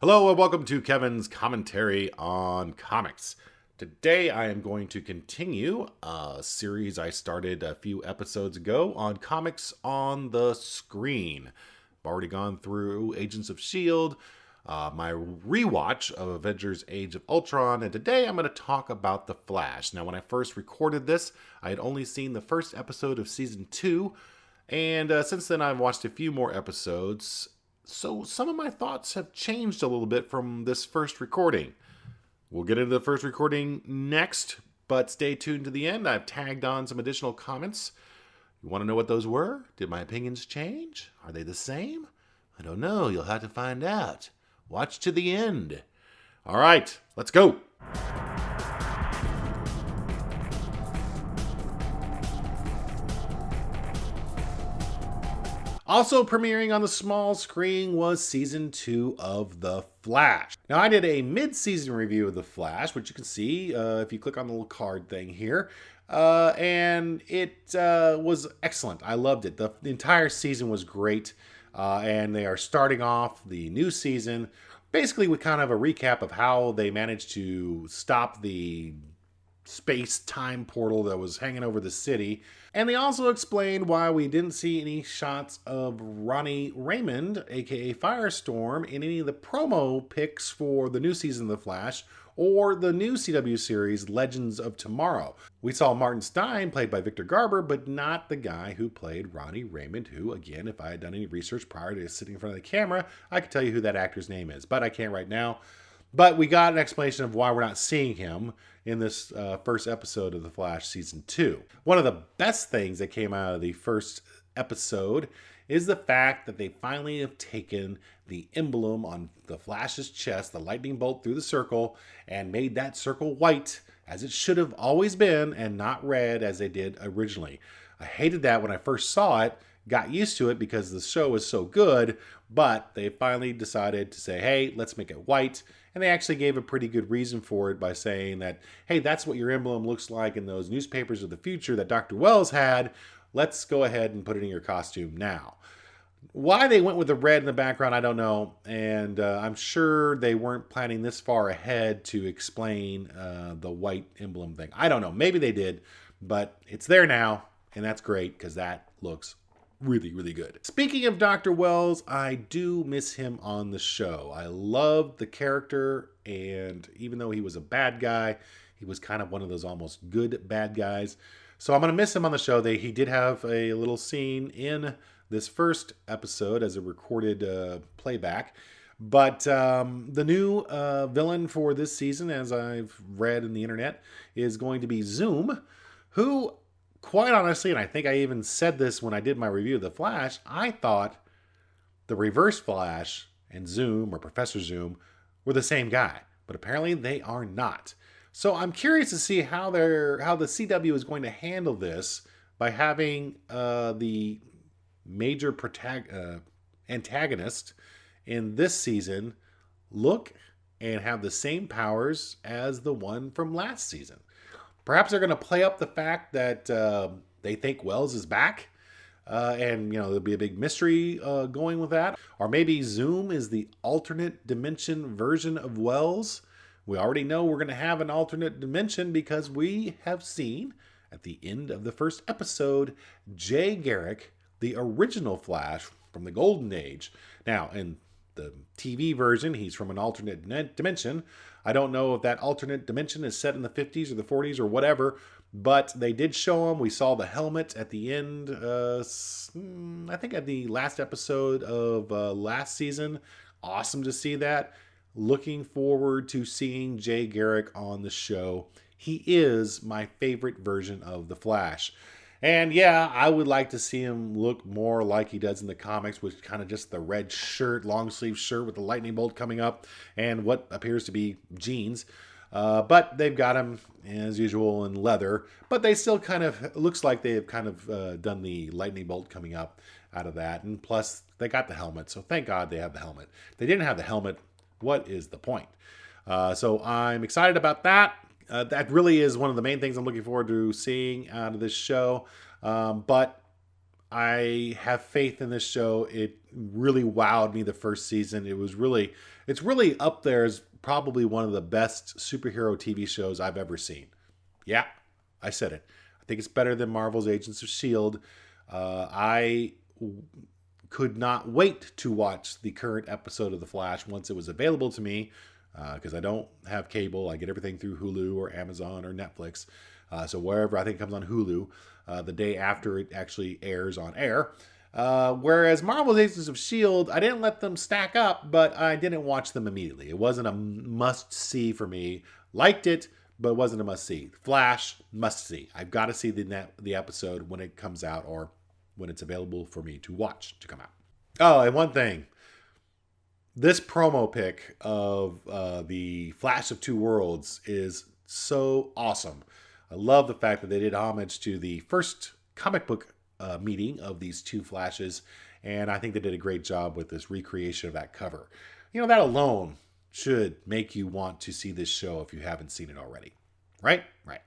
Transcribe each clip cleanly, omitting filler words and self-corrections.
Hello and welcome to Kevin's commentary on comics. Today I am going to continue a series I started a few episodes ago on comics on the screen. I've already gone through Agents of S.H.I.E.L.D., my rewatch of Avengers Age of Ultron, and today I'm going to talk about The Flash. Now, when I first recorded this, I had only seen the first episode of Season 2, and since then I've watched a few more episodes. So some of my thoughts have changed a little bit from this first recording. We'll get into the first recording next, but stay tuned to the end. I've tagged on some additional comments. You want to know what those were? Did my opinions change? Are they the same? I don't know. You'll have to find out. Watch to the end. All right, let's go. Also premiering on the small screen was Season 2 of The Flash. Now, I did a mid-season review of The Flash, which you can see if you click on the little card thing here. And it was excellent. I loved it. The entire season was great. And they are starting off the new season basically with kind of a recap of how they managed to stop the space-time portal that was hanging over the city. And they also explained why we didn't see any shots of Ronnie Raymond, aka Firestorm, in any of the promo pics for the new season of The Flash or the new CW series Legends of Tomorrow. We saw Martin Stein, played by Victor Garber, but not the guy who played Ronnie Raymond, who, again, if I had done any research prior to sitting in front of the camera, I could tell you who that actor's name is, but I can't right now. But we got an explanation of why we're not seeing him in this first episode of The Flash Season 2. One of the best things that came out of the first episode is the fact that they finally have taken the emblem on the Flash's chest, the lightning bolt through the circle, and made that circle white, as it should have always been, and not red as they did originally. I hated that when I first saw it, got used to it because the show was so good, but they finally decided to say, hey, let's make it white. And they actually gave a pretty good reason for it by saying that, hey, that's what your emblem looks like in those newspapers of the future that Dr. Wells had. Let's go ahead and put it in your costume now. Why they went with the red in the background, I don't know. And I'm sure they weren't planning this far ahead to explain the white emblem thing. I don't know. Maybe they did, but it's there now. And that's great because that looks really, really good. Speaking of Dr. Wells, I do miss him on the show. I loved the character, and even though he was a bad guy, he was kind of one of those almost good bad guys. So I'm going to miss him on the show. He did have a little scene in this first episode as a recorded playback. But the new villain for this season, as I've read in the internet, is going to be Zoom, who, quite honestly, and I think I even said this when I did my review of The Flash, I thought the Reverse Flash and Zoom, or Professor Zoom, were the same guy. But apparently they are not. So I'm curious to see how the CW is going to handle this by having the major antagonist in this season look and have the same powers as the one from last season. Perhaps they're going to play up the fact that they think Wells is back. And, there'll be a big mystery going with that. Or maybe Zoom is the alternate dimension version of Wells. We already know we're going to have an alternate dimension because we have seen, at the end of the first episode, Jay Garrick, the original Flash from the Golden Age. Now, in the TV version, he's from an alternate dimension. I don't know if that alternate dimension is set in the 50s or the 40s or whatever, but they did show him. We saw the helmet at the end, I think at the last episode of last season. Awesome to see that. Looking forward to seeing Jay Garrick on the show. He is my favorite version of the Flash. And yeah, I would like to see him look more like he does in the comics, with kind of just the red shirt, long sleeve shirt with the lightning bolt coming up and what appears to be jeans. But they've got him, as usual, in leather. But they still kind of, looks like they have kind of done the lightning bolt coming up out of that. And plus, they got the helmet. So thank God they have the helmet. If they didn't have the helmet, what is the point? So I'm excited about that. That really is one of the main things I'm looking forward to seeing out of this show. But I have faith in this show. It really wowed me the first season. It's really up there as probably one of the best superhero TV shows I've ever seen. Yeah, I said it. I think it's better than Marvel's Agents of S.H.I.E.L.D. I could not wait to watch the current episode of The Flash once it was available to me, because I don't have cable. I get everything through Hulu or Amazon or Netflix. So wherever, I think it comes on Hulu the day after it actually airs on air. Whereas Marvel's Agents of S.H.I.E.L.D., I didn't let them stack up, but I didn't watch them immediately. It wasn't a must-see for me. Liked it, but it wasn't a must-see. Flash, must-see. I've got to see the episode when it comes out, or when it's available for me to watch to come out. Oh, and one thing. This promo pic of the Flash of Two Worlds is so awesome. I love the fact that they did homage to the first comic book meeting of these two Flashes, and I think they did a great job with this recreation of that cover. You know, that alone should make you want to see this show if you haven't seen it already. Right? Right.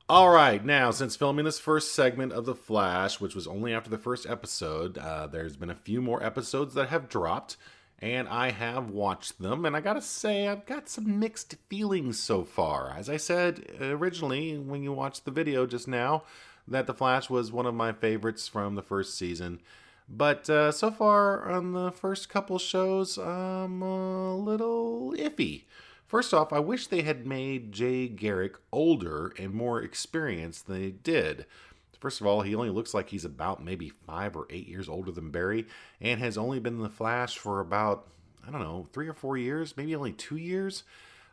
All right, now, since filming this first segment of The Flash, which was only after the first episode, there's been a few more episodes that have dropped, and I have watched them, and I gotta say, I've got some mixed feelings so far. As I said originally, when you watched the video just now, that The Flash was one of my favorites from the first season. But so far on the first couple shows, I'm a little iffy. First off, I wish they had made Jay Garrick older and more experienced than they did. First of all, he only looks like he's about maybe 5 or 8 years older than Barry, and has only been in The Flash for about, 3 or 4 years, maybe only 2 years.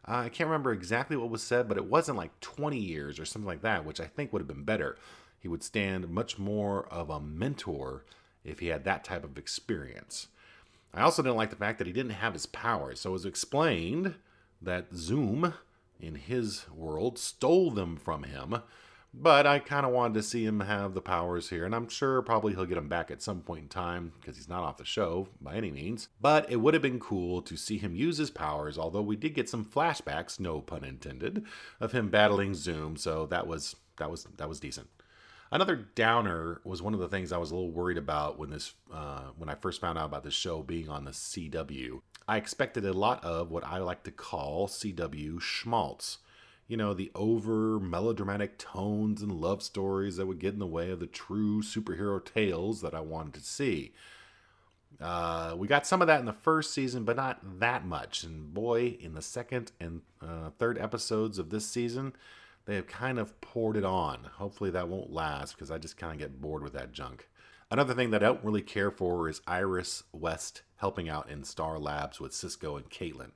I can't remember exactly what was said, but it wasn't like 20 years or something like that, which I think would have been better. He would stand much more of a mentor if he had that type of experience. I also didn't like the fact that he didn't have his powers, so it was explained that Zoom, in his world, stole them from him. But I kind of wanted to see him have the powers here, and I'm sure probably he'll get them back at some point in time, because he's not off the show by any means. But it would have been cool to see him use his powers, although we did get some flashbacks, no pun intended, of him battling Zoom, so that was decent. Another downer was one of the things I was a little worried about when I first found out about this show being on the CW. I expected a lot of what I like to call CW schmaltz. You know, the over melodramatic tones and love stories that would get in the way of the true superhero tales that I wanted to see. We got some of that in the first season, but not that much. And boy, in the second and third episodes of this season, they have kind of poured it on. Hopefully that won't last, because I just kind of get bored with that junk. Another thing that I don't really care for is Iris West helping out in Star Labs with Cisco and Caitlin.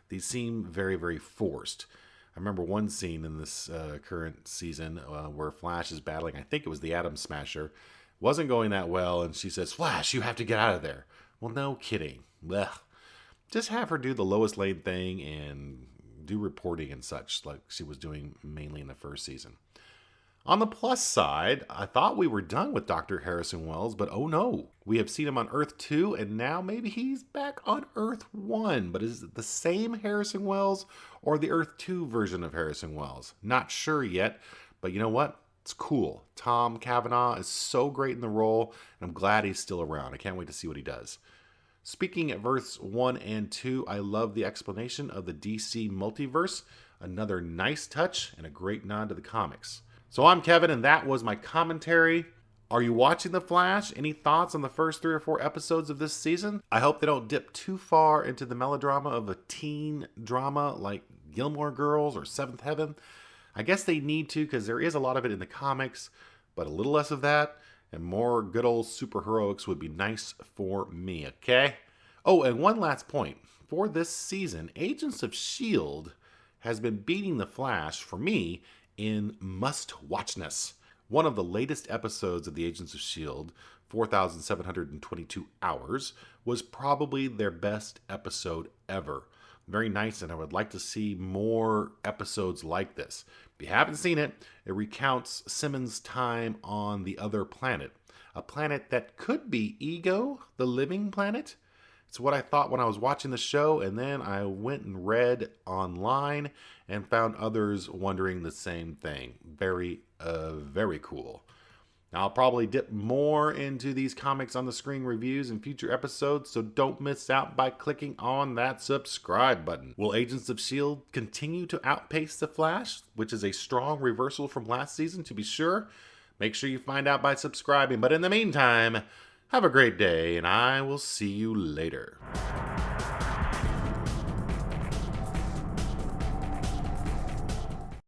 These seem very, very forced. I remember one scene in this current season where Flash is battling, I think it was the Atom Smasher. Wasn't going that well, and she says, "Flash, you have to get out of there." Well, no kidding. Blech. Just have her do the Lois Lane thing and do reporting and such, like she was doing mainly in the first season. On the plus side, I thought we were done with Dr. Harrison Wells, but oh no. We have seen him on Earth 2, and now maybe he's back on Earth 1. But is it the same Harrison Wells or the Earth 2 version of Harrison Wells? Not sure yet, but you know what? It's cool. Tom Cavanaugh is so great in the role, and I'm glad he's still around. I can't wait to see what he does. Speaking of Earths 1 and 2, I love the explanation of the DC multiverse. Another nice touch and a great nod to the comics. So I'm Kevin, and that was my commentary. Are you watching The Flash? Any thoughts on the first 3 or 4 episodes of this season? I hope they don't dip too far into the melodrama of a teen drama like Gilmore Girls or Seventh Heaven. I guess they need to, because there is a lot of it in the comics, but a little less of that and more good old superheroics would be nice for me, okay? Oh, and one last point. For this season, Agents of S.H.I.E.L.D. has been beating The Flash, for me, in must-watchness. One of the latest episodes of the Agents of S.H.I.E.L.D., 4,722 hours, was probably their best episode ever. Very nice, and I would like to see more episodes like this. If you haven't seen it, it recounts Simmons' time on the other planet. A planet that could be Ego, the living planet. It's what I thought when I was watching the show, and then I went and read online and found others wondering the same thing. Very, very cool. Now, I'll probably dip more into these comics on the screen reviews in future episodes, so don't miss out by clicking on that subscribe button. Will Agents of S.H.I.E.L.D. continue to outpace The Flash, which is a strong reversal from last season, to be sure? Make sure you find out by subscribing. But in the meantime, have a great day, and I will see you later.